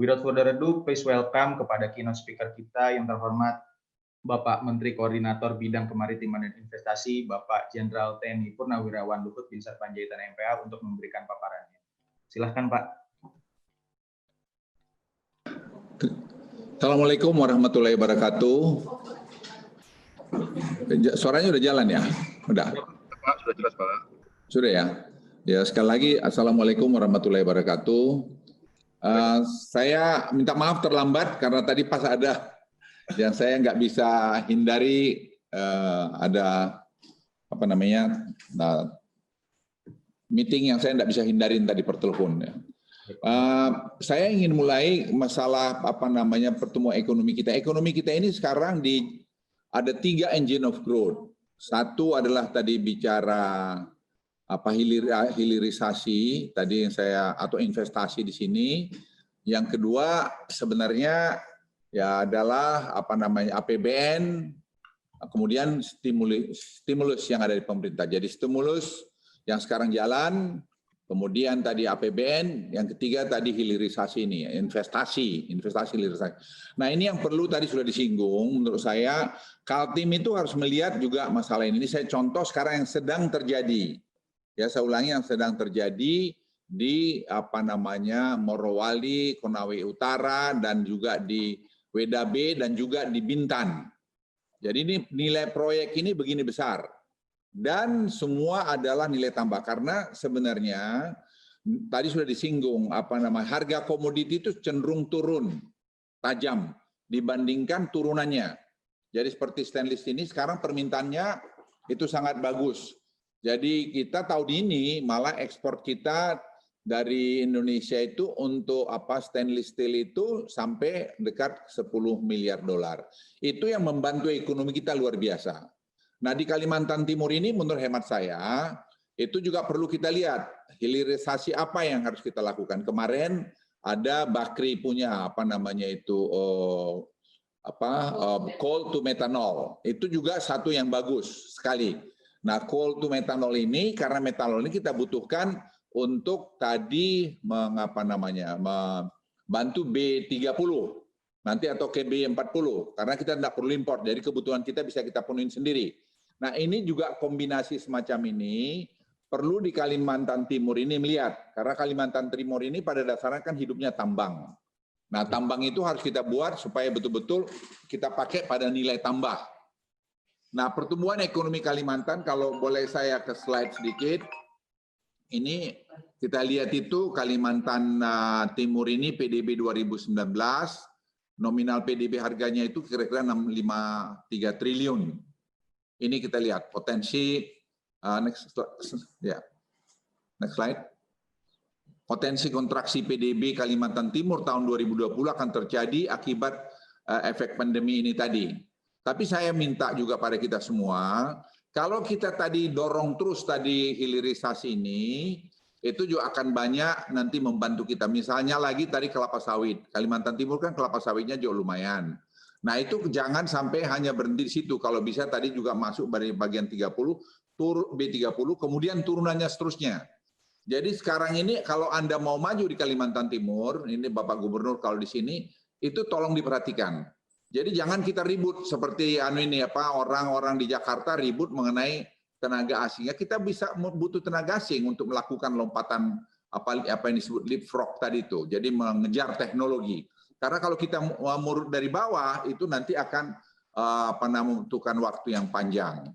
Without further ado, please welcome kepada keynote speaker kita yang terhormat Bapak Menteri Koordinator Bidang Kemaritiman dan Investasi, Bapak Jenderal TNI Purnawirawan Luhut Binsar Panjaitan MPA untuk memberikan paparannya. Silahkan Pak. Assalamualaikum warahmatullahi wabarakatuh. Suaranya udah jalan ya? Udah? Pak, sudah jelas Pak. Sudah ya? Ya, sekali lagi Assalamualaikum warahmatullahi wabarakatuh. Saya minta maaf terlambat karena tadi pas ada yang saya nggak bisa hindari, ada apa namanya meeting yang saya nggak bisa hindarin tadi per telepon. Ya. Saya ingin mulai masalah apa namanya pertumbuhan ekonomi kita. Ekonomi kita ini sekarang ada 3 engine of growth. Satu adalah tadi bicara apa hilirisasi tadi yang saya atau investasi di sini. Yang kedua sebenarnya ya adalah apa namanya APBN, kemudian stimulus yang ada di pemerintah. Jadi stimulus yang sekarang jalan, kemudian tadi APBN, yang ketiga tadi hilirisasi ini, investasi hilirisasi. Nah ini yang perlu tadi sudah disinggung, menurut saya Kaltim itu harus melihat juga masalah ini. Ini saya contoh sekarang yang sedang terjadi. Ya saya ulangi yang sedang terjadi di apa namanya Morowali, Konawe Utara, dan juga di WDB dan juga di Bintan. Jadi ini nilai proyek ini begini besar. Dan semua adalah nilai tambah karena sebenarnya tadi sudah disinggung apa namanya harga komoditi itu cenderung turun tajam dibandingkan turunannya. Jadi seperti stainless ini sekarang permintaannya itu sangat bagus. Jadi kita tahun ini malah ekspor kita dari Indonesia itu untuk apa stainless steel itu sampai dekat 10 miliar dolar. Itu yang membantu ekonomi kita luar biasa. Nah di Kalimantan Timur ini menurut hemat saya itu juga perlu kita lihat hilirisasi apa yang harus kita lakukan. Kemarin ada Bakri punya apa namanya itu coal to methanol. Itu juga satu yang bagus sekali. Nah coal to methanol ini karena metanol ini kita butuhkan untuk tadi mengapa namanya membantu B30 nanti atau ke B40 karena kita tidak perlu impor. Jadi kebutuhan kita bisa kita penuhin sendiri. Nah ini juga kombinasi semacam ini perlu di Kalimantan Timur ini melihat. Karena Kalimantan Timur ini pada dasarnya kan hidupnya tambang. Nah tambang itu harus kita buat supaya betul-betul kita pakai pada nilai tambah. Nah pertumbuhan ekonomi Kalimantan kalau boleh saya ke slide sedikit. Ini kita lihat itu Kalimantan Timur ini PDB 2019. Nominal PDB harganya itu kira-kira 653 triliun. Ini kita lihat potensi next slide. Potensi kontraksi PDB Kalimantan Timur tahun 2020 akan terjadi akibat efek pandemi ini tadi. Tapi saya minta juga pada kita semua, kalau kita tadi dorong terus tadi hilirisasi ini, itu juga akan banyak nanti membantu kita. Misalnya lagi tadi kelapa sawit. Kalimantan Timur kan kelapa sawitnya juga lumayan. Nah itu jangan sampai hanya berhenti di situ. Kalau bisa tadi juga masuk dari bagian 30, B30, kemudian turunannya seterusnya. Jadi sekarang ini kalau Anda mau maju di Kalimantan Timur, ini Bapak Gubernur kalau di sini, itu tolong diperhatikan. Jadi jangan kita ribut seperti orang-orang di Jakarta ribut mengenai tenaga asingnya. Kita bisa butuh tenaga asing untuk melakukan lompatan apa yang disebut leapfrog tadi itu. Jadi mengejar teknologi. Karena kalau kita murut dari bawah itu nanti akan membutuhkan waktu yang panjang.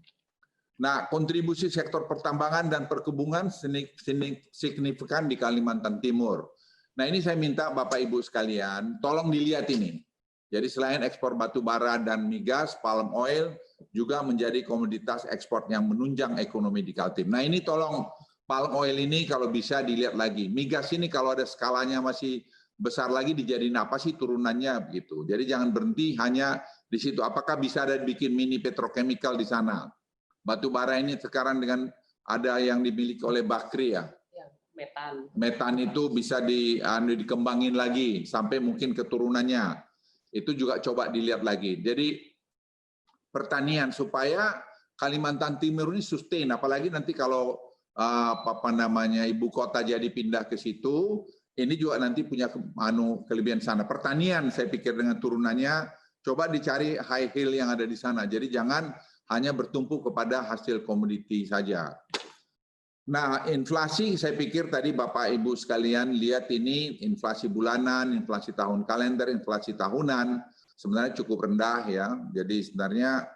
Nah, kontribusi sektor pertambangan dan perkebunan signifikan di Kalimantan Timur. Nah, ini saya minta Bapak Ibu sekalian, tolong dilihat ini. Jadi selain ekspor batu bara dan migas, palm oil juga menjadi komoditas ekspor yang menunjang ekonomi di Kaltim. Nah, ini tolong palm oil ini kalau bisa dilihat lagi. Migas ini kalau ada skalanya masih besar lagi dijadiin apa sih turunannya begitu. Jadi jangan berhenti hanya di situ. Apakah bisa ada bikin mini petrochemical di sana? Batu bara ini sekarang dengan ada yang dimiliki oleh Bakri ya. Metan. Metan itu bisa dikembangin lagi sampai mungkin keturunannya. Itu juga coba dilihat lagi. Jadi pertanian supaya Kalimantan Timur ini sustain. Apalagi nanti kalau ibu kota jadi pindah ke situ, ini juga nanti punya kelebihan sana. Pertanian saya pikir dengan turunannya, coba dicari high hill yang ada di sana. Jadi jangan hanya bertumpu kepada hasil komoditi saja. Nah, inflasi saya pikir tadi Bapak Ibu sekalian lihat ini inflasi bulanan, inflasi tahun kalender, inflasi tahunan sebenarnya cukup rendah ya. Jadi sebenarnya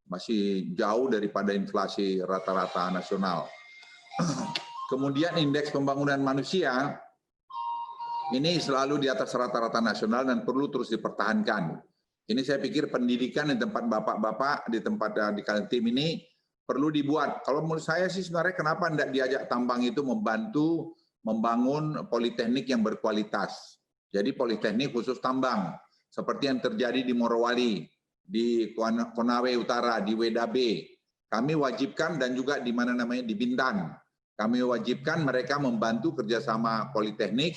masih jauh daripada inflasi rata-rata nasional. Kemudian indeks pembangunan manusia ini selalu di atas rata-rata nasional dan perlu terus dipertahankan. Ini saya pikir pendidikan di tempat bapak-bapak, di tempat di kalian tim ini perlu dibuat. Kalau menurut saya sih sebenarnya kenapa tidak diajak tambang itu membantu membangun politeknik yang berkualitas. Jadi politeknik khusus tambang, seperti yang terjadi di Morowali, di Konawe Utara, di WDB. Kami wajibkan dan juga di mana namanya di Bintan. Kami wajibkan mereka membantu kerjasama politeknik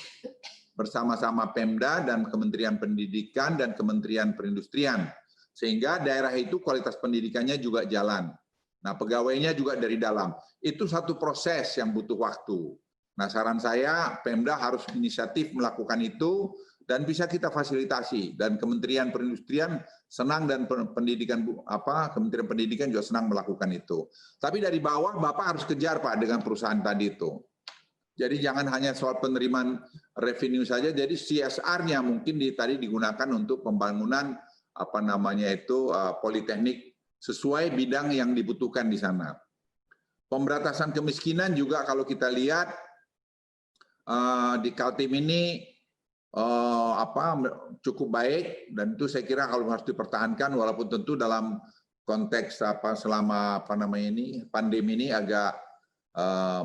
bersama-sama Pemda dan Kementerian Pendidikan dan Kementerian Perindustrian. Sehingga daerah itu kualitas pendidikannya juga jalan. Nah, pegawainya juga dari dalam. Itu satu proses yang butuh waktu. Nah, saran saya Pemda harus inisiatif melakukan itu dan bisa kita fasilitasi. Dan Kementerian Perindustrian senang dan Kementerian Pendidikan juga senang melakukan itu. Tapi dari bawah Bapak harus kejar Pak dengan perusahaan tadi itu. Jadi jangan hanya soal penerimaan revenue saja, jadi CSR-nya mungkin tadi digunakan untuk pembangunan politeknik sesuai bidang yang dibutuhkan di sana. Pemberantasan kemiskinan juga kalau kita lihat di Kaltim ini cukup baik dan itu saya kira kalau harus dipertahankan walaupun tentu dalam konteks selama pandemi ini agak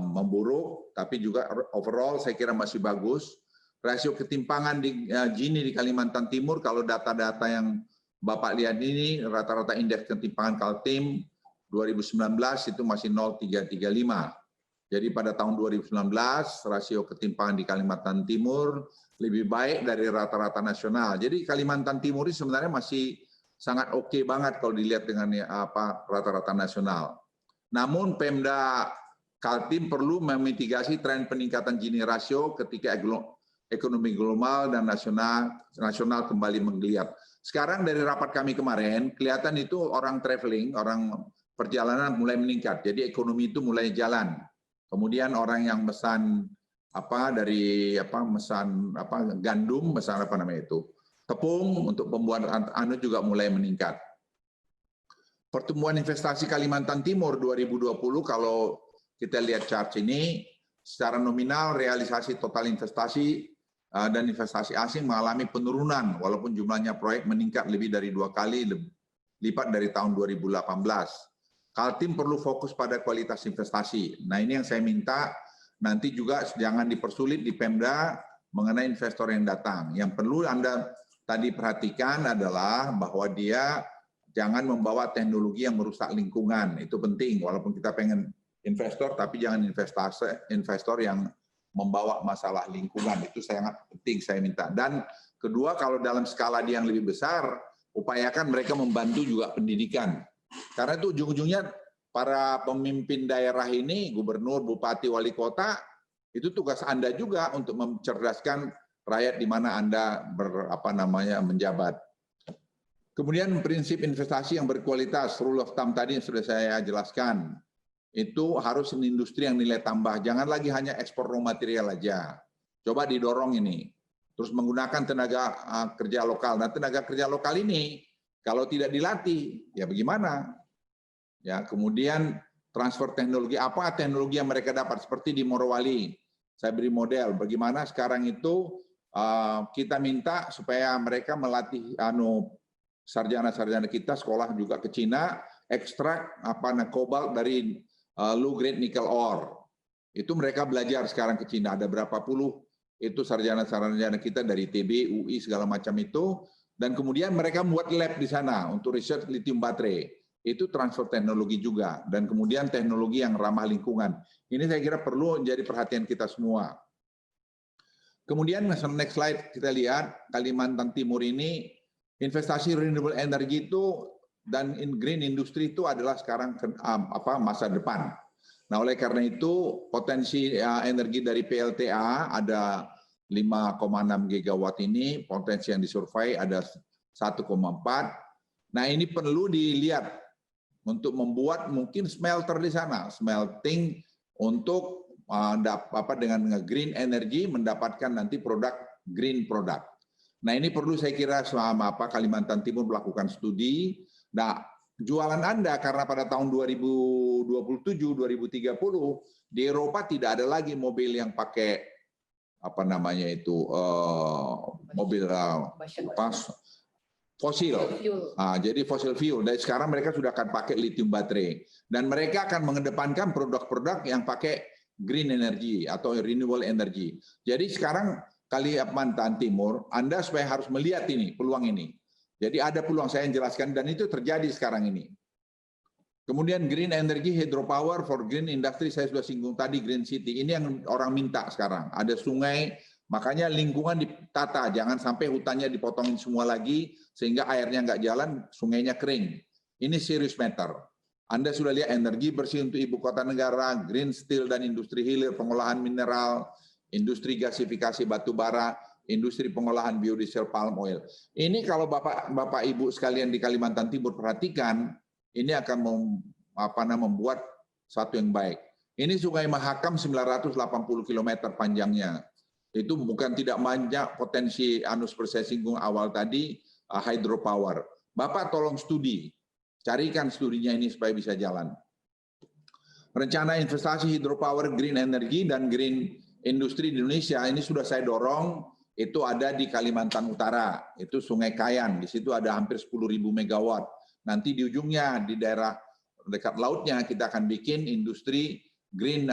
memburuk, tapi juga overall saya kira masih bagus. Rasio ketimpangan di Gini di Kalimantan Timur kalau data-data yang Bapak lihat ini rata-rata indeks ketimpangan Kaltim 2019 itu masih 0,335. Jadi pada tahun 2019 rasio ketimpangan di Kalimantan Timur lebih baik dari rata-rata nasional. Jadi Kalimantan Timur ini sebenarnya masih sangat oke banget kalau dilihat dengan rata-rata nasional. Namun Pemda Kaltim perlu memitigasi tren peningkatan Gini rasio ketika ekonomi global dan nasional kembali menggeliat. Sekarang dari rapat kami kemarin, kelihatan itu orang traveling, orang perjalanan mulai meningkat. Jadi ekonomi itu mulai jalan. Kemudian orang yang mesan gandum, mesan tepung untuk pembuatan juga mulai meningkat. Pertumbuhan investasi Kalimantan Timur 2020 kalau kita lihat chart ini, secara nominal realisasi total investasi dan investasi asing mengalami penurunan walaupun jumlahnya proyek meningkat lebih dari 2 kali lipat dari tahun 2018. Kaltim perlu fokus pada kualitas investasi. Nah, ini yang saya minta nanti juga jangan dipersulit di Pemda mengenai investor yang datang. Yang perlu Anda tadi perhatikan adalah bahwa dia jangan membawa teknologi yang merusak lingkungan. Itu penting walaupun kita pengen investor tapi jangan investor yang membawa masalah lingkungan, itu sangat penting saya minta. Dan kedua, kalau dalam skala yang lebih besar, upayakan mereka membantu juga pendidikan. Karena itu ujung-ujungnya para pemimpin daerah ini, gubernur, bupati, wali kota, itu tugas Anda juga untuk mencerdaskan rakyat di mana Anda menjabat. Kemudian prinsip investasi yang berkualitas, rule of thumb tadi yang sudah saya jelaskan. Itu harus industri yang nilai tambah. Jangan lagi hanya ekspor raw material aja. Coba didorong ini. Terus menggunakan tenaga kerja lokal. Nah, tenaga kerja lokal ini kalau tidak dilatih, ya bagaimana? Ya, kemudian transfer teknologi, apa teknologi yang mereka dapat? Seperti di Morowali, saya beri model. Bagaimana sekarang itu kita minta supaya mereka melatih sarjana-sarjana kita sekolah juga ke Cina, ekstrak kobalt dari low grade nickel ore. Itu mereka belajar sekarang ke Cina. Ada berapa puluh itu sarjana-sarjana kita dari TB, UI segala macam itu. Dan kemudian mereka membuat lab di sana untuk riset lithium baterai. Itu transfer teknologi juga. Dan kemudian teknologi yang ramah lingkungan. Ini saya kira perlu menjadi perhatian kita semua. Kemudian next slide kita lihat Kalimantan Timur ini investasi renewable energy itu dan green industry itu adalah sekarang masa depan. Nah, oleh karena itu potensi energi dari PLTA ada 5,6 gigawatt ini potensi yang disurvei ada 1,4. Nah, ini perlu dilihat untuk membuat mungkin smelter di sana, smelting untuk dengan green energy mendapatkan nanti produk green product. Nah, ini perlu saya kira selama Kalimantan Timur melakukan studi. Nah, jualan Anda karena pada tahun 2027 2030 di Eropa tidak ada lagi mobil yang pakai mobil fosil. Jadi fosil fuel. Dan sekarang mereka sudah akan pakai lithium baterai. Dan mereka akan mengedepankan produk-produk yang pakai green energy atau renewable energy. Jadi sekarang Kalimantan Timur, Anda supaya harus melihat ini, peluang ini. Jadi ada peluang, saya yang jelaskan, dan itu terjadi sekarang ini. Kemudian green energy, hydropower for green industry, saya sudah singgung tadi, green city. Ini yang orang minta sekarang. Ada sungai, makanya lingkungan ditata, jangan sampai hutannya dipotongin semua lagi, sehingga airnya nggak jalan, sungainya kering. Ini serious matter. Anda sudah lihat energi bersih untuk ibu kota negara, green steel dan industri hilir, pengolahan mineral, industri gasifikasi batu bara, industri pengolahan biodiesel palm oil. Ini kalau Bapak Ibu sekalian di Kalimantan Timur perhatikan, ini akan membuat satu yang baik. Ini Sungai Mahakam 980 km panjangnya. Itu bukan tidak banyak potensi seperti saya singgung awal tadi, hydropower. Bapak tolong studi, carikan studinya ini supaya bisa jalan. Rencana investasi hydropower, green energy, dan green industri di Indonesia ini sudah saya dorong, itu ada di Kalimantan Utara, itu Sungai Kayan, di situ ada hampir 10.000 megawatt. Nanti di ujungnya di daerah dekat lautnya kita akan bikin industri green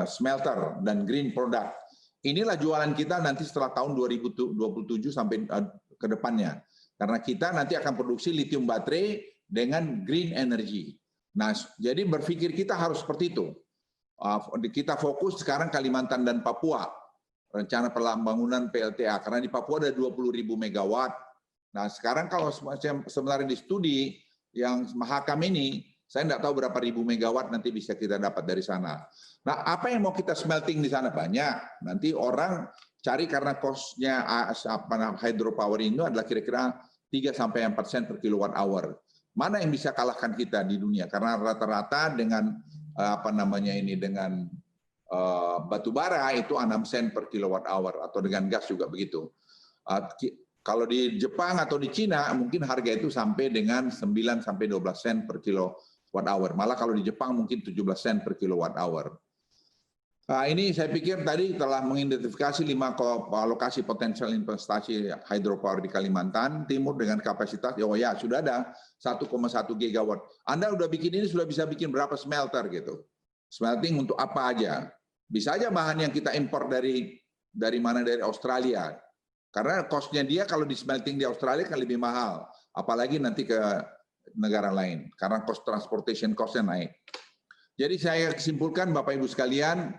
smelter dan green product. Inilah jualan kita nanti setelah tahun 2027 sampai ke depannya. Karena kita nanti akan produksi lithium baterai dengan green energy. Nah, jadi berpikir kita harus seperti itu. Kita fokus sekarang Kalimantan dan Papua. Rencana pembangunan PLTA karena di Papua ada 20.000 megawatt. Nah, sekarang kalau sebenarnya di studi yang Mahakam ini, saya tidak tahu berapa ribu megawatt nanti bisa kita dapat dari sana. Nah, apa yang mau kita smelting di sana banyak. Nanti orang cari karena cost-nya hydropower ini adalah kira-kira 3-4 sen per kilowatt hour. Mana yang bisa kalahkan kita di dunia? Karena rata-rata dengan dengan batu bara itu 6 sen per kilowatt hour atau dengan gas juga begitu. Kalau di Jepang atau di Cina mungkin harga itu sampai dengan 9-12 sen per kilowatt hour. Malah kalau di Jepang mungkin 17 sen per kilowatt hour. Nah, ini saya pikir tadi telah mengidentifikasi 5 lokasi potensial investasi hydropower di Kalimantan Timur dengan kapasitas, sudah ada 1,1 gigawatt. Anda udah bikin ini, sudah bisa bikin berapa smelter gitu. Smelting untuk apa aja. Bisa aja bahan yang kita impor dari Australia. Karena cost-nya dia kalau di smelting di Australia kan lebih mahal. Apalagi nanti ke negara lain. Karena cost transportation cost-nya naik. Jadi saya simpulkan Bapak Ibu sekalian,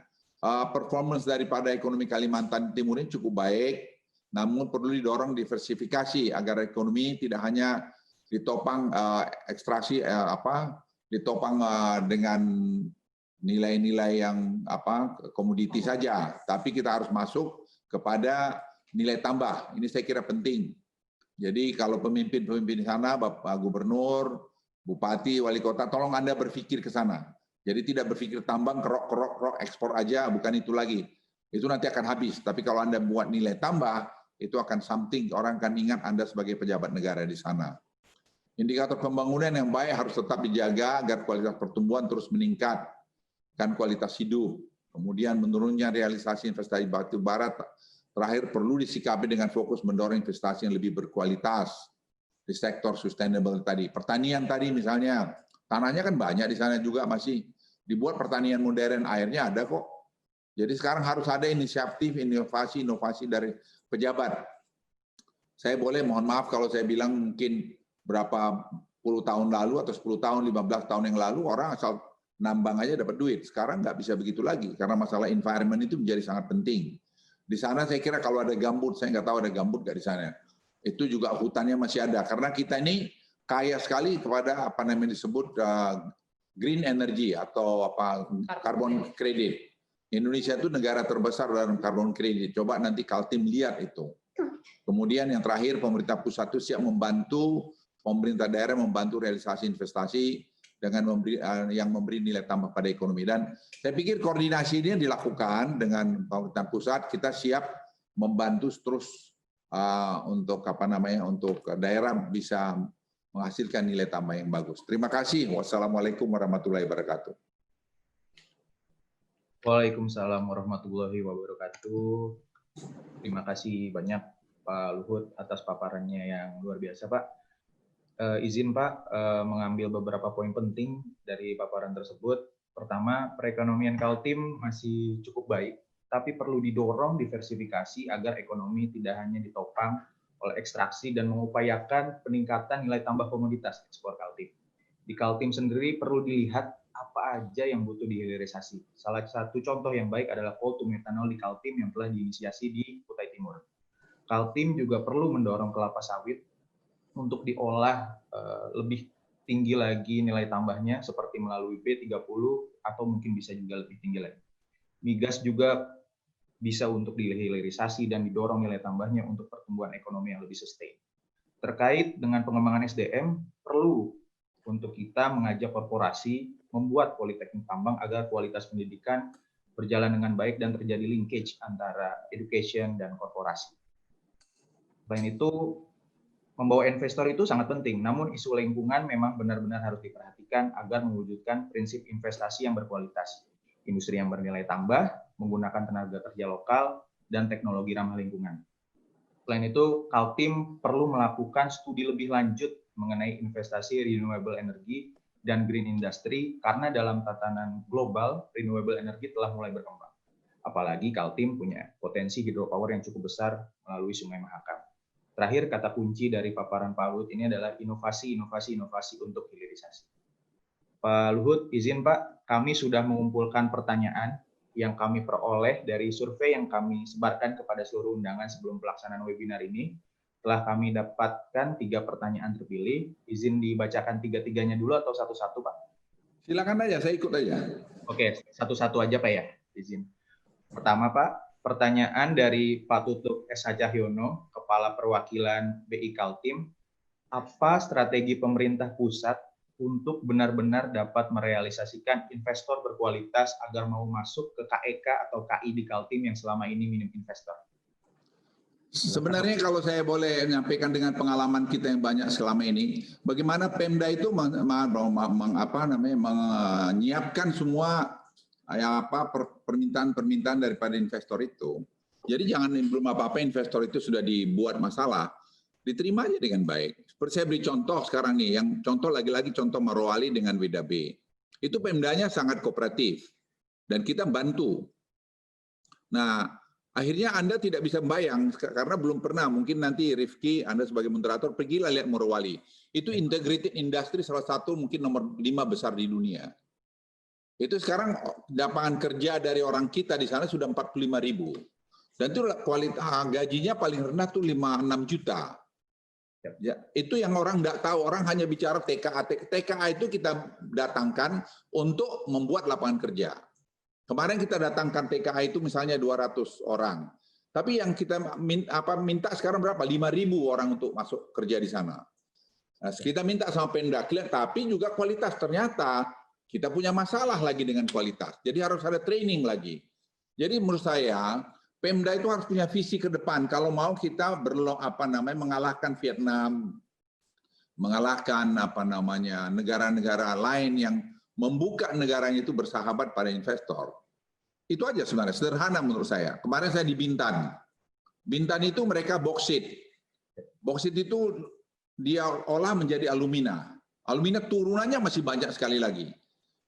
performance daripada ekonomi Kalimantan Timur ini cukup baik. Namun perlu didorong diversifikasi agar ekonomi tidak hanya ditopang ditopang dengan nilai-nilai yang komoditi saja. Tapi kita harus masuk kepada nilai tambah, ini saya kira penting. Jadi kalau pemimpin-pemimpin di sana, Bapak Gubernur, Bupati, Wali Kota, tolong Anda berpikir ke sana. Jadi tidak berpikir tambang, kerok, ekspor aja, bukan itu lagi. Itu nanti akan habis. Tapi kalau Anda buat nilai tambah, itu akan something, orang akan ingat Anda sebagai pejabat negara di sana. Indikator pembangunan yang baik harus tetap dijaga agar kualitas pertumbuhan terus meningkat, dan kualitas hidup. Kemudian menurunnya realisasi investasi batu bara. Terakhir, perlu disikapi dengan fokus mendorong investasi yang lebih berkualitas di sektor sustainable tadi. Pertanian tadi misalnya, tanahnya kan banyak di sana juga masih dibuat pertanian modern, airnya ada kok. Jadi sekarang harus ada inisiatif, inovasi dari pejabat. Saya boleh mohon maaf kalau saya bilang mungkin berapa puluh tahun lalu atau 10 tahun, 15 tahun yang lalu orang asal nambang aja dapat duit. Sekarang nggak bisa begitu lagi karena masalah environment itu menjadi sangat penting. Di sana saya kira kalau ada gambut, saya nggak tahu ada gambut nggak di sana. Itu juga hutannya masih ada. Karena kita ini kaya sekali kepada disebut green energy atau carbon credit. Indonesia itu negara terbesar dalam karbon kredit. Coba nanti Kaltim lihat itu. Kemudian yang terakhir, pemerintah pusat itu siap membantu, pemerintah daerah membantu realisasi investasi dengan memberi nilai tambah pada ekonomi. Dan saya pikir koordinasi ini dilakukan dengan pemerintah pusat, kita siap membantu terus untuk untuk daerah bisa menghasilkan nilai tambah yang bagus. Terima kasih. Wassalamualaikum warahmatullahi wabarakatuh. Waalaikumsalam warahmatullahi wabarakatuh. Terima kasih banyak Pak Luhut atas paparannya yang luar biasa, Pak. Izin Pak mengambil beberapa poin penting dari paparan tersebut. Pertama, perekonomian Kaltim masih cukup baik, tapi perlu didorong diversifikasi agar ekonomi tidak hanya ditopang oleh ekstraksi dan mengupayakan peningkatan nilai tambah komoditas ekspor Kaltim. Di Kaltim sendiri perlu dilihat apa aja yang butuh dihilirisasi. Salah satu contoh yang baik adalah coal to methanol di Kaltim yang telah diinisiasi di Kutai Timur. Kaltim juga perlu mendorong kelapa sawit untuk diolah lebih tinggi lagi nilai tambahnya seperti melalui B30 atau mungkin bisa juga lebih tinggi lagi. Migas juga bisa untuk dihilirisasi dan didorong nilai tambahnya untuk pertumbuhan ekonomi yang lebih sustain. Terkait dengan pengembangan SDM, perlu untuk kita mengajak korporasi membuat politeknik tambang agar kualitas pendidikan berjalan dengan baik dan terjadi linkage antara education dan korporasi. Selain itu, membawa investor itu sangat penting, namun isu lingkungan memang benar-benar harus diperhatikan agar mewujudkan prinsip investasi yang berkualitas, industri yang bernilai tambah, menggunakan tenaga kerja lokal, dan teknologi ramah lingkungan. Selain itu, Kaltim perlu melakukan studi lebih lanjut mengenai investasi renewable energy dan green industry karena dalam tatanan global, renewable energy telah mulai berkembang. Apalagi Kaltim punya potensi hidropower yang cukup besar melalui Sungai Mahakam. Terakhir, kata kunci dari paparan Pak Luhut ini adalah inovasi untuk hilirisasi. Pak Luhut, izin Pak, kami sudah mengumpulkan pertanyaan yang kami peroleh dari survei yang kami sebarkan kepada seluruh undangan sebelum pelaksanaan webinar ini. Telah kami dapatkan 3 pertanyaan terpilih. Izin dibacakan 3-tiganya dulu atau satu-satu, Pak? Silakan aja, saya ikut aja. Oke, satu-satu aja, Pak ya. Izin. Pertama, Pak, pertanyaan dari Pak Tutuk S. Cahyono, Kepala Perwakilan BI Kaltim. Apa strategi pemerintah pusat untuk benar-benar dapat merealisasikan investor berkualitas agar mau masuk ke KEK atau KI di Kaltim yang selama ini minim investor? Sebenarnya kalau saya boleh menyampaikan dengan pengalaman kita yang banyak selama ini, bagaimana Pemda itu menyiapkan semua permintaan daripada investor itu. Jadi jangan belum apa-apa investor itu sudah dibuat masalah, diterima aja dengan baik. Seperti saya beri contoh sekarang nih, yang contoh lagi-lagi contoh Morowali dengan WDB. Itu Pemdanya sangat kooperatif dan kita bantu. Nah, akhirnya Anda tidak bisa membayang karena belum pernah. Mungkin nanti Rifki, Anda sebagai moderator, pergilah lihat Morowali. Itu integrated industry salah satu mungkin nomor 5 besar di dunia. Itu sekarang lapangan kerja dari orang kita di sana sudah 45.000. Dan itu kualitas gajinya paling rendah tuh 5-6 juta. Ya, itu yang orang tidak tahu. Orang hanya bicara TKA. TKA itu kita datangkan untuk membuat lapangan kerja. Kemarin kita datangkan TKA itu misalnya 200 orang. Tapi yang kita minta sekarang berapa? 5.000 orang untuk masuk kerja di sana. Nah, kita minta sama Pemda, tapi juga kualitas. Ternyata kita punya masalah lagi dengan kualitas. Jadi harus ada training lagi. Jadi menurut saya Pemda itu harus punya visi ke depan. Kalau mau kita mengalahkan Vietnam, mengalahkan negara-negara lain yang membuka negaranya itu bersahabat pada investor. Itu aja sebenarnya, sederhana menurut saya. Kemarin saya di Bintan. Bintan itu mereka boksit. Boksit itu dia olah menjadi alumina. Alumina turunannya masih banyak sekali lagi.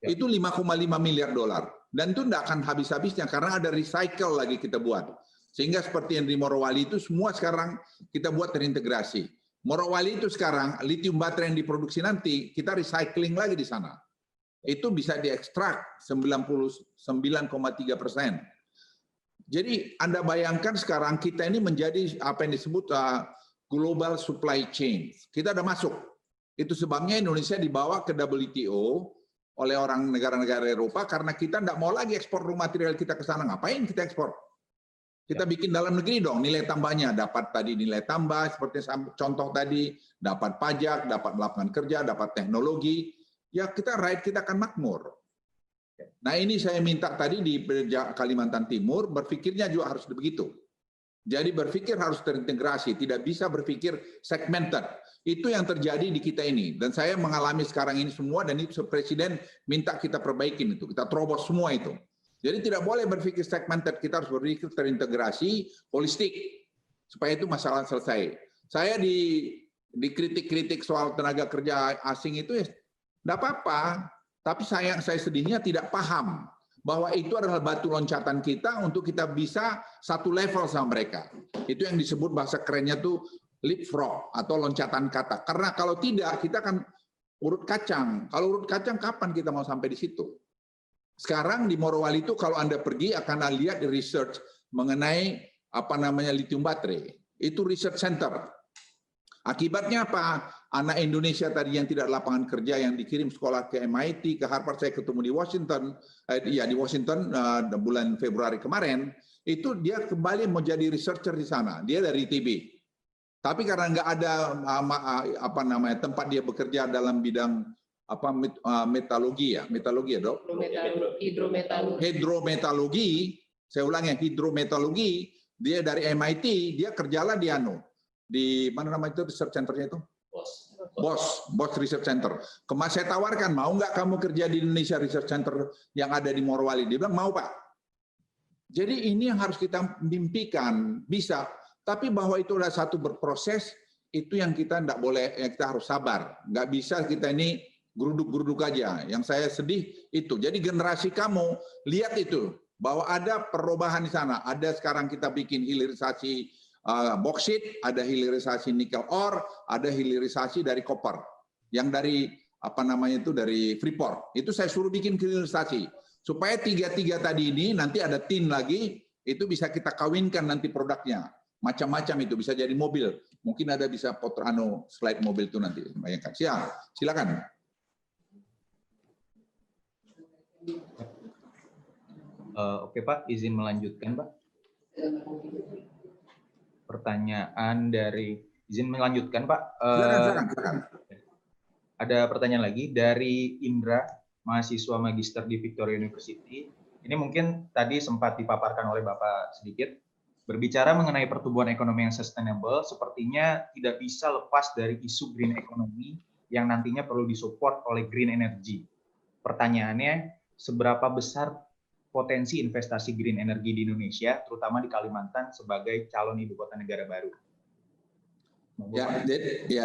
Itu 5,5 miliar dolar. Dan itu tidak akan habis-habisnya karena ada recycle lagi kita buat. Sehingga seperti yang di Morowali itu semua sekarang kita buat terintegrasi. Morowali itu sekarang lithium baterai yang diproduksi nanti kita recycling lagi di sana. Itu bisa diekstrak 99,3%. Jadi Anda bayangkan sekarang kita ini menjadi apa yang disebut global supply chain. Kita ada masuk. Itu sebabnya Indonesia dibawa ke WTO oleh orang negara-negara Eropa karena kita tidak mau lagi ekspor raw material kita ke sana. Ngapain kita ekspor? Kita bikin dalam negeri dong, nilai tambahnya. Dapat tadi nilai tambah, seperti contoh tadi, dapat pajak, dapat lapangan kerja, dapat teknologi. Ya kita rakyat kita akan makmur. Nah ini saya minta tadi di Kalimantan Timur, berpikirnya juga harus begitu. Jadi berpikir harus terintegrasi, tidak bisa berpikir segmented. Itu yang terjadi di kita ini. Dan saya mengalami sekarang ini semua, dan itu Presiden minta kita perbaikin itu. Kita terobos semua itu. Jadi tidak boleh berpikir segmented, kita harus berpikir terintegrasi, holistik. Supaya itu masalah selesai. Saya dikritik-kritik soal tenaga kerja asing itu ya tidak apa-apa. Tapi saya sedihnya tidak paham bahwa itu adalah batu loncatan kita untuk kita bisa satu level sama mereka. Itu yang disebut bahasa kerennya tuh leapfrog atau loncatan kata. Karena kalau tidak kita akan urut kacang. Kalau urut kacang kapan kita mau sampai di situ? Sekarang di Morowali itu kalau Anda pergi akan lihat di research mengenai apa namanya lithium baterai. Itu research center. Akibatnya apa? Anak Indonesia tadi yang tidak lapangan kerja yang dikirim sekolah ke MIT, ke Harvard, saya ketemu di Washington, bulan Februari kemarin, itu dia kembali mau jadi researcher di sana. Dia dari ITB. Tapi karena nggak ada tempat dia bekerja dalam bidang metalurgi ya, Dok? Hidrometalurgi. Saya ulangi, hidrometalurgi. Dia dari MIT, dia kerjalah di mana nama itu research centernya itu? BOS Research Center. Kemarin saya tawarkan, mau nggak kamu kerja di Indonesia Research Center yang ada di Morowali? Dia bilang mau Pak. Jadi ini yang harus kita mimpikan, bisa. Tapi bahwa itu adalah satu berproses, itu yang kita tidak boleh, yang kita harus sabar. Nggak bisa kita ini geruduk-geruduk aja. Yang saya sedih itu. Jadi generasi kamu lihat itu bahwa ada perubahan di sana. Ada sekarang kita bikin hilirisasi boksit, ada hilirisasi nikel ore, ada hilirisasi dari koper. Yang dari dari Freeport. Itu saya suruh bikin hilirisasi supaya tiga-tiga tadi ini nanti ada tin lagi, itu bisa kita kawinkan nanti produknya. Macam-macam itu bisa jadi mobil. Mungkin ada bisa slide mobil itu nanti. Bayangkan. Silakan. Oke Pak, izin melanjutkan Pak. Pertanyaan dari izin melanjutkan Pak. Silakan. Ada pertanyaan lagi dari Indra, mahasiswa magister di Victoria University. Ini mungkin tadi sempat dipaparkan oleh Bapak sedikit. Berbicara mengenai pertumbuhan ekonomi yang sustainable, sepertinya tidak bisa lepas dari isu green economy yang nantinya perlu disupport oleh green energy. Pertanyaannya, seberapa besar potensi investasi green energy di Indonesia, terutama di Kalimantan sebagai calon ibu kota negara baru?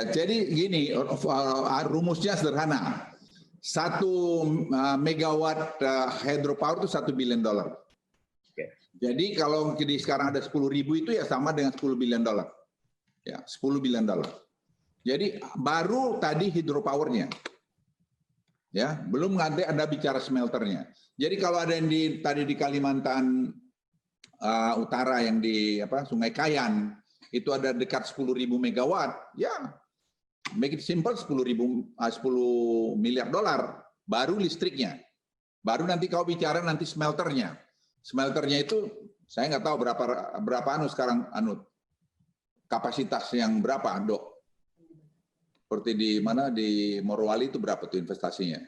Jadi gini, rumusnya sederhana. 1 megawatt hydropower itu $1 billion. Jadi kalau sekarang ada 10.000 itu ya sama dengan $10 billion. Ya, $10 billion. Jadi baru tadi hidropowernya. Ya, belum ada bicara smelternya. Jadi kalau ada yang tadi di Kalimantan Utara yang di Sungai Kayan itu ada dekat 10.000 megawatt, ya make it simple 10 miliar dolar baru listriknya. Baru nanti kau bicara nanti smelternya. Smelternya itu saya nggak tahu berapa sekarang kapasitas yang berapa, Dok? Seperti di Morowali itu berapa tuh investasinya?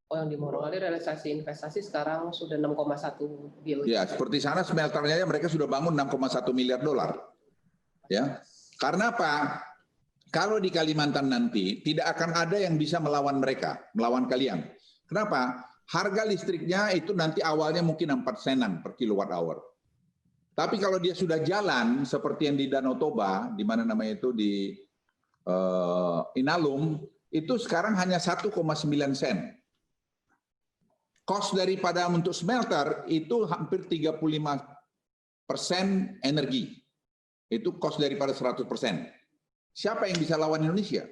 Oh, yang di Morowali realisasi investasi sekarang sudah 6,1 bilion. Ya, seperti sana smelternya mereka sudah bangun 6,1 miliar dolar. Ya. Karena apa? Kalau di Kalimantan nanti tidak akan ada yang bisa melawan mereka, melawan kalian. Kenapa? Harga listriknya itu nanti awalnya mungkin 4 senan per kilowatt hour. Tapi kalau dia sudah jalan seperti yang di Danau Toba, di mana namanya itu di Inalum, itu sekarang hanya 1,9 sen. Cost daripada untuk smelter itu hampir 35% energi. Itu cost daripada 100%. Siapa yang bisa lawan Indonesia?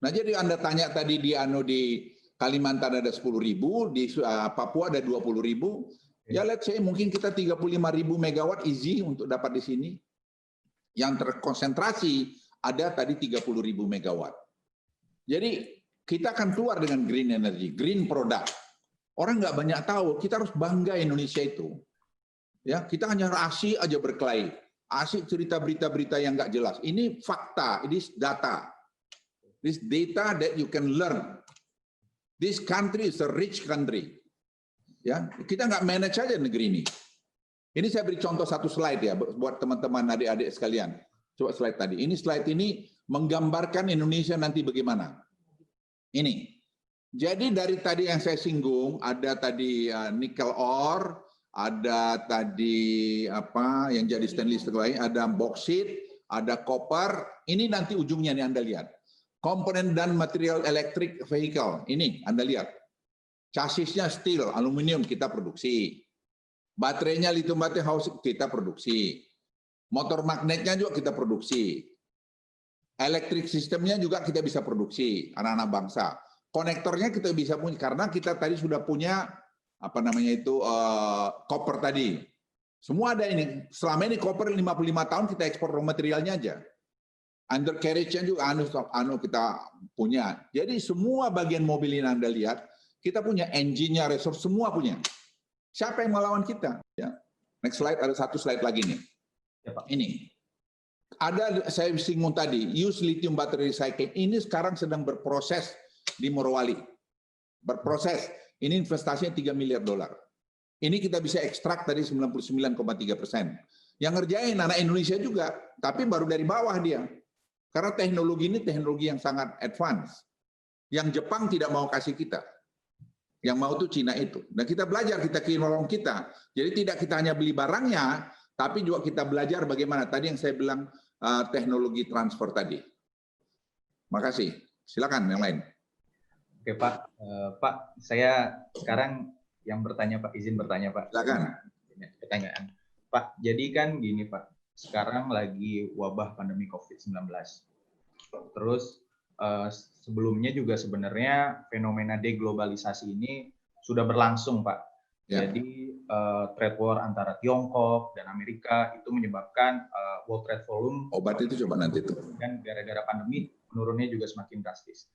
Nah, jadi Anda tanya tadi di Kalimantan ada 10.000, di Papua ada 20.000. Ya let's say mungkin kita 35.000 megawatt easy untuk dapat di sini. Yang terkonsentrasi ada tadi 30.000 megawatt. Jadi kita akan keluar dengan green energy, green product. Orang nggak banyak tahu, kita harus bangga Indonesia itu. Ya, kita hanya asik aja berkelahi, asik cerita berita-berita yang nggak jelas. Ini fakta, ini data. This data that you can learn. This country is a rich country. Ya, kita nggak manage aja negeri ini. Ini saya beri contoh satu slide ya buat teman-teman adik-adik sekalian. Coba slide tadi. Ini slide ini menggambarkan Indonesia nanti bagaimana. Ini. Jadi dari tadi yang saya singgung, ada tadi nikel ore, ada tadi apa yang jadi stainless steel, ada boksit, ada copper. Ini nanti ujungnya nih Anda lihat. Komponen dan material electric vehicle. Ini Anda lihat. Chassisnya steel, aluminium kita produksi. Baterainya lithium baterai house kita produksi. Motor magnetnya juga kita produksi. Elektrik sistemnya juga kita bisa produksi, anak-anak bangsa. Konektornya kita bisa punya karena kita tadi sudah punya apa namanya itu copper tadi. Semua ada ini. Selama ini copper 55 tahun kita ekspor raw materialnya aja. Undercarriage-nya juga anu kita punya. Jadi semua bagian mobil ini Anda lihat, kita punya engine-nya, resource semua punya. Siapa yang melawan kita? Ya. Next slide, ada satu slide lagi nih. Ya, Pak. Ini. Ada saya singgung tadi, use lithium battery recycling. Ini sekarang sedang berproses di Morowali. Berproses. Ini investasinya $3 miliar. Ini kita bisa ekstrak tadi 99,3%. Yang ngerjain anak Indonesia juga, tapi baru dari bawah dia. Karena teknologi ini teknologi yang sangat advance. Yang Jepang tidak mau kasih kita. Yang mau tuh Cina itu. Dan kita belajar, kita kirim orang kita. Jadi tidak kita hanya beli barangnya, tapi juga kita belajar bagaimana. Tadi yang saya bilang teknologi transfer tadi. Makasih. Silakan yang lain. Oke Pak, Pak saya sekarang yang bertanya Pak, izin bertanya Pak. Silakan. Pertanyaan. Pak, jadi kan gini Pak, sekarang lagi wabah pandemi COVID-19. Terus sebelumnya juga sebenarnya fenomena deglobalisasi ini sudah berlangsung Pak. Ya. Jadi trade war antara Tiongkok dan Amerika itu menyebabkan world trade volume obat itu coba nanti itu. Dan gara-gara pandemi menurunnya juga semakin drastis.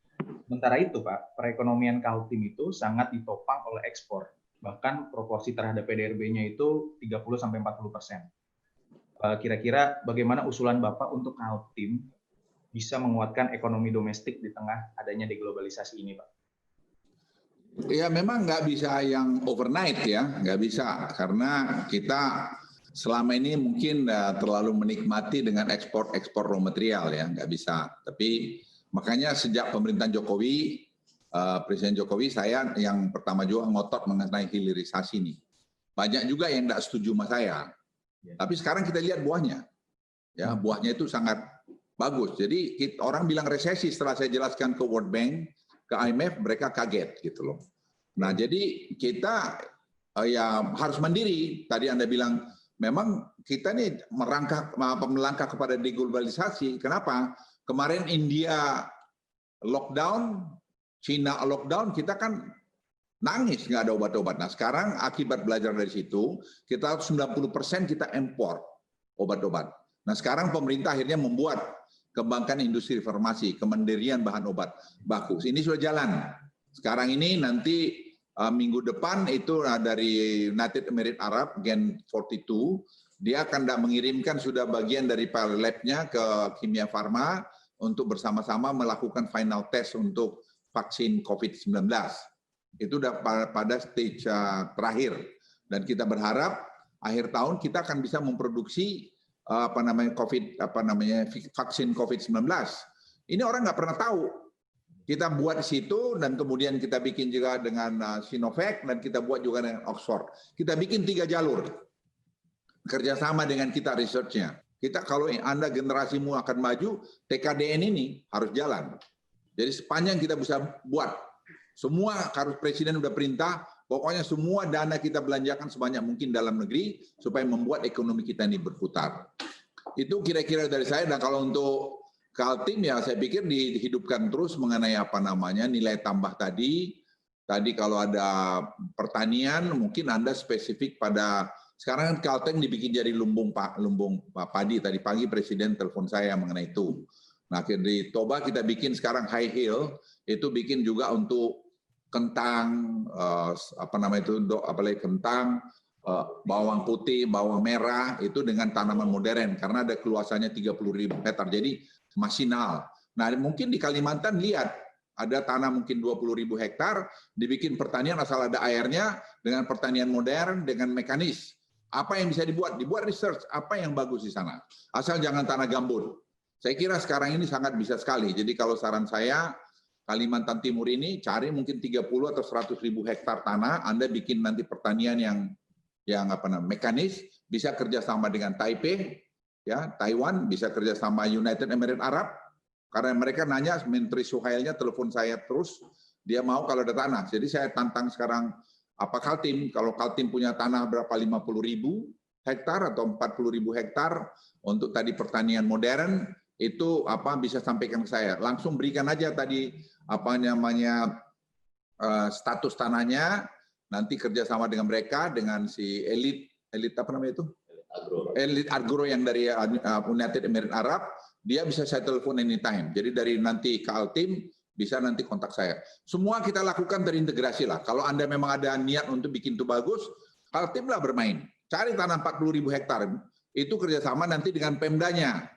Sementara itu Pak, perekonomian Kaltim itu sangat ditopang oleh ekspor. Bahkan proporsi terhadap PDRB-nya itu 30-40%. Kira-kira bagaimana usulan Bapak untuk Kaltim bisa menguatkan ekonomi domestik di tengah adanya deglobalisasi ini, Pak? Ya memang nggak bisa yang overnight ya, nggak bisa. Karena kita selama ini mungkin terlalu menikmati dengan ekspor raw material ya, nggak bisa. Tapi makanya sejak pemerintahan Jokowi, Presiden Jokowi, saya yang pertama juga ngotot mengenai hilirisasi ini. Banyak juga yang nggak setuju sama saya. Tapi sekarang kita lihat buahnya. Ya, buahnya itu sangat bagus. Jadi orang bilang resesi setelah saya jelaskan ke World Bank, ke IMF, mereka kaget gitu loh. Nah, jadi kita ya harus mandiri. Tadi Anda bilang memang kita nih melangkah kepada deglobalisasi. Kenapa? Kemarin India lockdown, Cina lockdown, kita kan nangis nggak ada obat-obat. Nah sekarang akibat belajar dari situ, kita 90% kita impor obat-obat. Nah sekarang pemerintah akhirnya membuat kembangkan industri farmasi, kemandirian bahan obat baku. Ini sudah jalan. Sekarang ini nanti minggu depan itu dari United Emirates Arab, Gen 42, dia akan mengirimkan sudah bagian dari lab-nya ke Kimia Farma untuk bersama-sama melakukan final test untuk vaksin COVID-19. Itu sudah pada stage terakhir. Dan kita berharap akhir tahun kita akan bisa memproduksi vaksin COVID-19. Ini orang nggak pernah tahu. Kita buat di situ dan kemudian kita bikin juga dengan Sinovac dan kita buat juga dengan Oxford. Kita bikin 3 jalur. Kerjasama dengan kita research-nya. Kita kalau Anda generasimu akan maju, TKDN ini harus jalan. Jadi sepanjang kita bisa buat, semua harus Presiden udah perintah, pokoknya semua dana kita belanjakan sebanyak mungkin dalam negeri supaya membuat ekonomi kita ini berputar. Itu kira-kira dari saya. Dan kalau untuk Kaltim ya saya pikir dihidupkan terus mengenai nilai tambah tadi. Tadi kalau ada pertanian mungkin Anda spesifik pada sekarang kan Kaltim dibikin jadi lumbung padi. Tadi pagi Presiden telepon saya mengenai itu. Nah, di Toba kita bikin sekarang high hill, itu bikin juga untuk kentang, apalagi kentang, bawang putih, bawang merah, itu dengan tanaman modern, karena ada keluasannya 30.000 hektar, jadi masinal. Nah, mungkin di Kalimantan lihat, ada tanah mungkin 20.000 hektar, dibikin pertanian asal ada airnya, dengan pertanian modern, dengan mekanis. Apa yang bisa dibuat? Dibuat research, apa yang bagus di sana. Asal jangan tanah gambut. Saya kira sekarang ini sangat bisa sekali. Jadi kalau saran saya, Kalimantan Timur ini cari mungkin 30 atau 100.000 hektar tanah, Anda bikin nanti pertanian yang mekanis, bisa kerjasama dengan Taipei, ya Taiwan, bisa kerjasama United Emirates Arab, karena mereka nanya, Menteri Suhailnya telepon saya terus, dia mau kalau ada tanah. Jadi saya tantang sekarang, apa Kaltim, kalau Kaltim punya tanah berapa 50.000 hektar atau 40.000 hektar untuk tadi pertanian modern, itu apa bisa sampaikan ke saya. Langsung berikan aja tadi status tanahnya, nanti kerjasama dengan mereka, dengan si elit apa namanya itu? Elit Agro yang dari United Emirates Arab, dia bisa saya telepon anytime. Jadi dari nanti Kaltim bisa nanti kontak saya. Semua kita lakukan terintegrasi lah. Kalau Anda memang ada niat untuk bikin itu bagus, Kaltim lah bermain. Cari tanah 40.000 hektar. Itu kerjasama nanti dengan Pemdanya,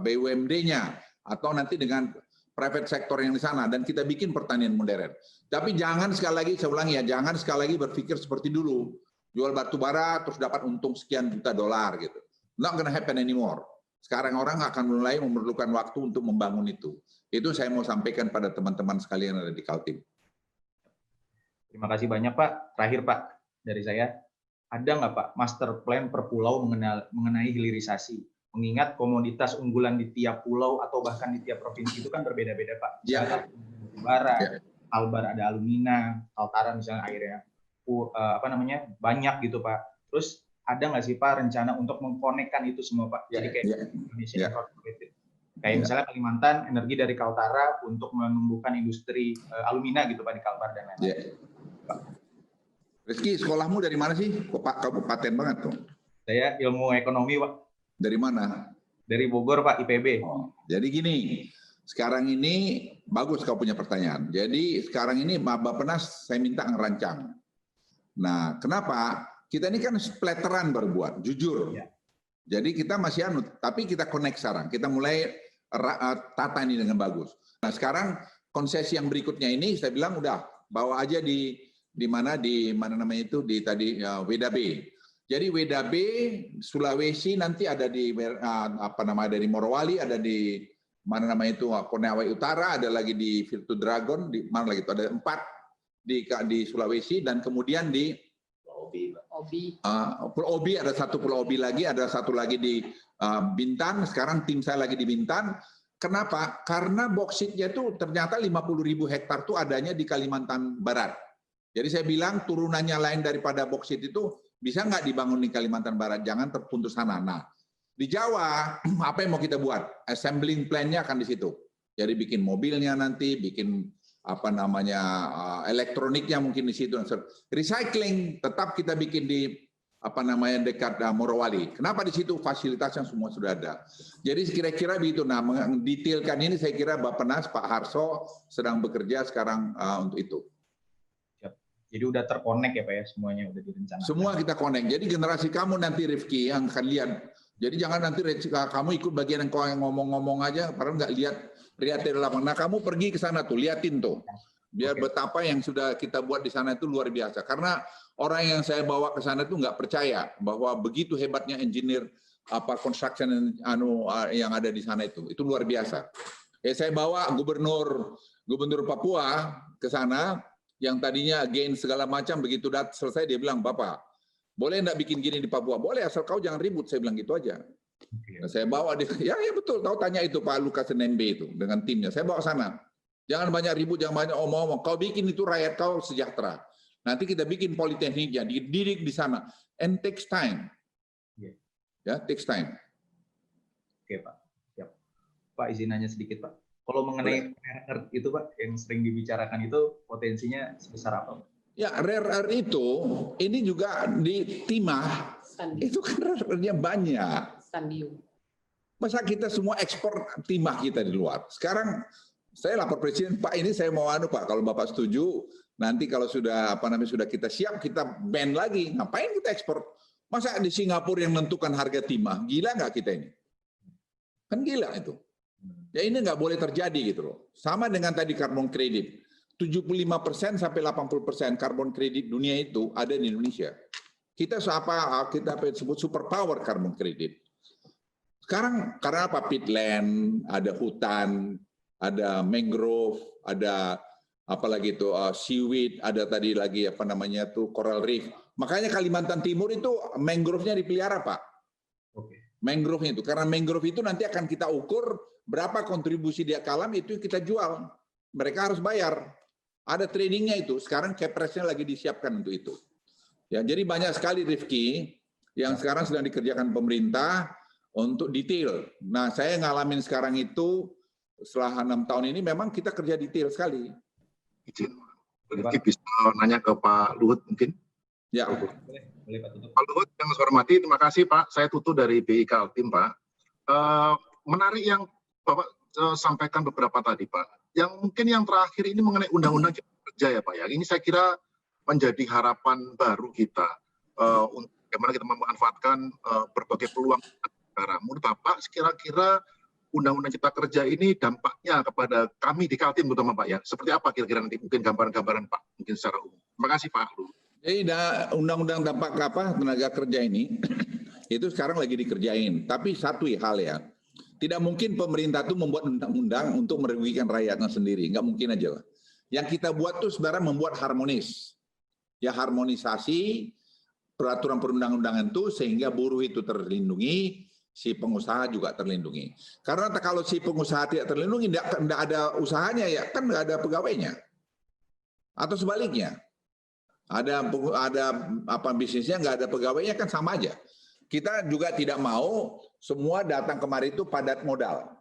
BUMD-nya, atau nanti dengan private sector yang di sana, dan kita bikin pertanian modern. Tapi jangan sekali lagi, saya ulangi ya, jangan sekali lagi berpikir seperti dulu. Jual batu bara terus dapat untung sekian juta dolar gitu. Not gonna happen anymore. Sekarang orang akan mulai memerlukan waktu untuk membangun itu. Itu saya mau sampaikan pada teman-teman sekalian yang ada di Kaltim. Terima kasih banyak Pak. Terakhir Pak, dari saya, ada nggak Pak master plan per pulau mengenai hilirisasi? Mengingat komoditas unggulan di tiap pulau atau bahkan di tiap provinsi itu kan berbeda-beda Pak. Ya. Bara, Kalbar ada alumina, Kaltara misalnya airnya banyak gitu Pak. Terus ada nggak sih Pak rencana untuk mengkonekkan itu semua Pak? Jadi kayak Indonesia Incorporated. Kayak misalnya Kalimantan, energi dari Kaltara untuk menumbuhkan industri alumina gitu Pak di Kalbar dan lain-lain. Rizky, sekolahmu dari mana sih? Kok Pak kabupaten banget tuh? Saya ilmu ekonomi Pak. Dari mana? Dari Bogor Pak, IPB. Oh, jadi gini, sekarang ini bagus kau punya pertanyaan. Jadi sekarang ini Bappenas saya minta ngerancang. Nah, kenapa? Kita ini kan splatteran berbuat, jujur. Ya. Jadi kita masih tapi kita connect sekarang. Kita mulai tata ini dengan bagus. Nah, sekarang konsesi yang berikutnya ini saya bilang udah bawa aja di mana namanya itu di tadi WDB. Jadi WDB Sulawesi nanti ada di dari Morowali, ada di mana namanya itu Konawe Utara, ada lagi di Virtu Dragon, di mana lagi itu ada 4 di Sulawesi, dan kemudian di Pulau Obi ada satu Pulau Obi lagi, ada satu lagi di Bintan. Sekarang tim saya lagi di Bintan. Kenapa? Karena boksitnya itu ternyata 50.000 hektar itu adanya di Kalimantan Barat. Jadi saya bilang turunannya lain daripada boksit itu bisa nggak dibangun di Kalimantan Barat? Jangan terputus sana. Nah, di Jawa apa yang mau kita buat? Assembling plan-nya akan di situ. Jadi bikin mobilnya nanti, bikin elektroniknya mungkin di situ. Recycling tetap kita bikin di dekat Morowali. Kenapa di situ? Fasilitasnya semua sudah ada. Jadi kira-kira begitu. Nah, mendetailkan ini saya kira Bappenas Pak Harso sedang bekerja sekarang untuk itu. Jadi udah terkonek ya Pak ya, semuanya udah direncanakan. Semua kita konek. Jadi generasi kamu nanti Rifki yang akan lihat. Jadi jangan nanti kamu ikut bagian yang ngomong-ngomong aja, padahal nggak lihat dari lapangan. Nah, kamu pergi ke sana tuh, liatin tuh. Biar betapa yang sudah kita buat di sana itu luar biasa. Karena orang yang saya bawa ke sana itu nggak percaya bahwa begitu hebatnya engineer construction yang ada di sana itu luar biasa. Saya bawa gubernur Papua ke sana yang tadinya gain segala macam, begitu selesai dia bilang, Bapak, boleh enggak bikin gini di Papua? Boleh, asal kau jangan ribut, saya bilang gitu aja. Nah, saya bawa dia, ya betul, tahu tanya itu Pak Lukas Nmb itu dengan timnya, saya bawa sana. Jangan banyak ribut, jangan banyak omong-omong. Kau bikin itu rakyat kau sejahtera. Nanti kita bikin politekniknya, dididik di sana. And takes time. Ya, takes time. Oke Pak. Siap. Pak izin nanya sedikit Pak. Kalau mengenai rare earth itu Pak, yang sering dibicarakan itu potensinya sebesar apa Pak? Ya, rare earth itu, ini juga di timah, itu kan rare earth-nya banyak. Scandium. Masa kita semua ekspor timah kita di luar. Sekarang saya lapor Presiden, Pak ini saya mau Pak, kalau Bapak setuju, nanti kalau sudah sudah kita siap, kita ban lagi. Ngapain kita ekspor? Masa di Singapura yang menentukan harga timah? Gila nggak kita ini? Kan gila itu. Ya ini nggak boleh terjadi gitu loh. Sama dengan tadi karbon kredit. 75% sampai 80% karbon kredit dunia itu ada di Indonesia. Kita sebut super power karbon kredit. Sekarang karena apa? Peatland, ada hutan, ada mangrove, ada apalagi itu seaweed, ada tadi lagi coral reef. Makanya Kalimantan Timur itu mangrove-nya dipelihara, Pak. Mangrove itu, karena mangrove itu nanti akan kita ukur berapa kontribusi dia ke alam, itu kita jual. Mereka harus bayar. Ada tradingnya itu. Sekarang Kepresnya lagi disiapkan untuk itu. Ya, jadi banyak sekali Rifki yang sekarang sedang dikerjakan pemerintah untuk detail. Nah, saya ngalamin sekarang itu setelah 6 tahun ini memang kita kerja detail sekali. Izin, Rifki bisa nanya ke Pak Luhut mungkin? Ya. Boleh, Pak Tutut. Pak Luhut yang saya hormati, terima kasih Pak. Saya Tutu dari BI Kaltim, Pak. Menarik yang Bapak sampaikan beberapa tadi, Pak. Yang mungkin yang terakhir ini mengenai undang-undang cipta kerja ya, Pak. Ya, ini saya kira menjadi harapan baru kita untuk bagaimana kita memanfaatkan berbagai peluang negara. Menurut Bapak, kira-kira undang-undang cipta kerja ini dampaknya kepada kami di Kaltim terutama Pak ya. Seperti apa kira-kira nanti mungkin gambaran-gambaran Pak mungkin secara umum. Terima kasih Pak. Jadi undang-undang dampak tenaga kerja ini itu sekarang lagi dikerjain. Tapi satu hal ya, tidak mungkin pemerintah itu membuat undang-undang untuk merugikan rakyatnya sendiri. Nggak mungkin aja lah. Yang kita buat tuh sebenarnya membuat harmonis. Ya harmonisasi peraturan perundang-undangan itu sehingga buruh itu terlindungi, si pengusaha juga terlindungi. Karena kalau si pengusaha tidak terlindungi, tidak ada usahanya ya kan nggak ada pegawainya. Atau sebaliknya, ada bisnisnya nggak ada pegawainya kan sama aja. Kita juga tidak mau semua datang kemari itu padat modal.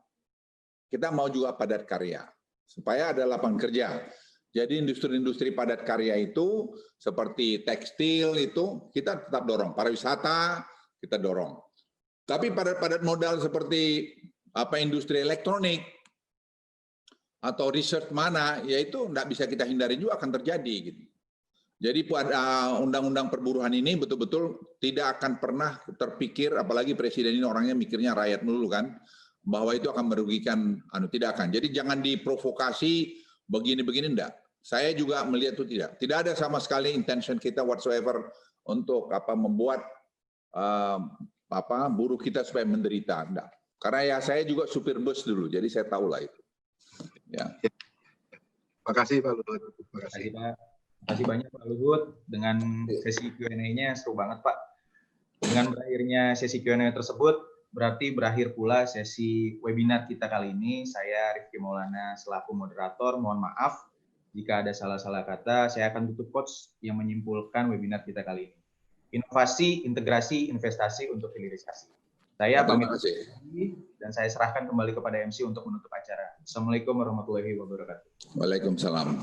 Kita mau juga padat karya supaya ada lapangan kerja. Jadi industri-industri padat karya itu seperti tekstil itu kita tetap dorong, pariwisata kita dorong. Tapi padat modal seperti industri elektronik atau research mana, yaitu tidak bisa kita hindari juga akan terjadi gitu. Jadi pada undang-undang perburuhan ini betul-betul tidak akan pernah terpikir, apalagi presiden ini orangnya mikirnya rakyat dulu kan, bahwa itu akan merugikan, tidak akan. Jadi jangan diprovokasi begini-begini enggak. Saya juga melihat itu tidak. Tidak ada sama sekali intention kita whatsoever untuk membuat buruh kita supaya menderita. Enggak. Karena ya saya juga supir bus dulu, jadi saya tahu lah itu. Ya. Terima kasih Pak Luhut. Terima kasih Pak. Terima kasih banyak Pak Luhut. Dengan sesi Q&A-nya seru banget Pak. Dengan berakhirnya sesi Q&A tersebut, berarti berakhir pula sesi webinar kita kali ini. Saya Rifki Maulana selaku moderator, mohon maaf jika ada salah-salah kata. Saya akan tutup quotes yang menyimpulkan webinar kita kali ini. Inovasi, integrasi, investasi untuk hilirisasi. Saya pamit dan saya serahkan kembali kepada MC untuk menutup acara. Assalamualaikum warahmatullahi wabarakatuh. Waalaikumsalam.